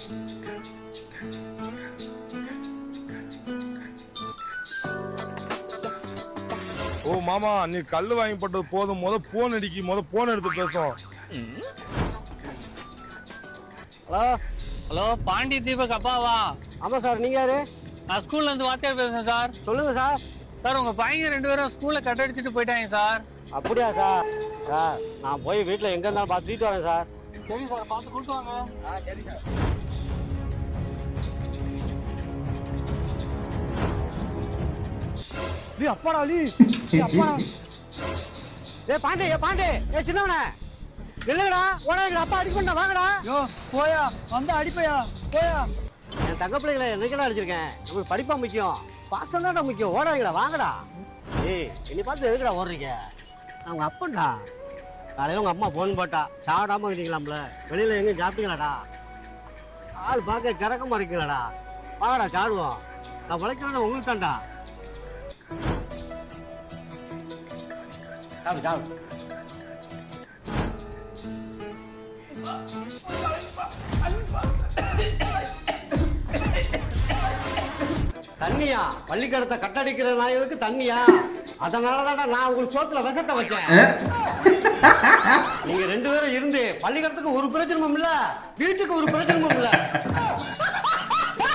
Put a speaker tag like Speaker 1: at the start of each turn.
Speaker 1: ஓ மாமா, நீ கல்லு வாங்கி போட்டது போதும். போன் அடிக்கி, போன் எடுத்து பேசும்.
Speaker 2: ஹலோ
Speaker 3: ஹலோ, பாண்டி தீபக் அப்பாவா?
Speaker 2: ஆமாம் சார், நீங்கள் யாரு?
Speaker 3: நான் ஸ்கூல்ல இருந்து வாத்தியார் பேசுறேன் சார்.
Speaker 2: சொல்லுங்கள் சார்.
Speaker 3: சார், உங்க பையங்க 2 பேரும் ஸ்கூல்ல கட் அடிச்சுட்டு போயிட்டாங்க சார்.
Speaker 2: அப்படியா சார்? சார் நான் போய் வீட்டில் எங்கே இருந்தாலும் பார்த்துட்டு வரேன் சார்.
Speaker 3: சரி சார், பார்த்து கூப்பிட்டு வாங்க.
Speaker 2: சரி சார். அப்பாடா அலி, அப்பாடா. பாண்டே, பாண்டே, சின்னவனே இல்லைங்கடா, ஓடாங்கடா, அப்பா அடிப்பா, வாங்கடா.
Speaker 3: யோ போயா, வந்து அடிப்பையா, போயா.
Speaker 2: என் தங்க பிள்ளைகளை என்னைக்கடா அடிச்சிருக்கேன்? நமக்கு படிப்பா முக்கியம், பாசம் தான்டா முக்கியம். ஓடாங்கடா, வாங்கடா. ஏய், என்னை பார்த்து எதுக்கடா ஓடுறீங்க? நான் உங்க அப்பன்டா. காலையில் உங்க அம்மா ஃபோன் போட்டா, சாப்பிடாம இருக்கீங்களாம்ல, வெளியில எங்கேயும் சாப்பிட்டீங்களாடா? ஆள் பார்க்க கிறக்கமா இருக்கீங்களாடா? வாங்கடா, சாடுவோம். நான் உழைக்கிறது உங்களுக்கு தான்டா. சாப்பிடு, சாப்பிடு. தண்ணியா? பள்ளிக்கடத்தை கட்டடிக்கிற நாய்களுக்கு தண்ணியா? அதனாலதான் நான் உங்களுக்கு சோத்துல விஷத்தை வச்சேன். நீங்க 2 பேரும் இருந்து பள்ளிக்கடத்துக்கு ஒரு பிரச்சனையும் இல்ல, வீட்டுக்கு ஒரு பிரச்சனையும் இல்ல.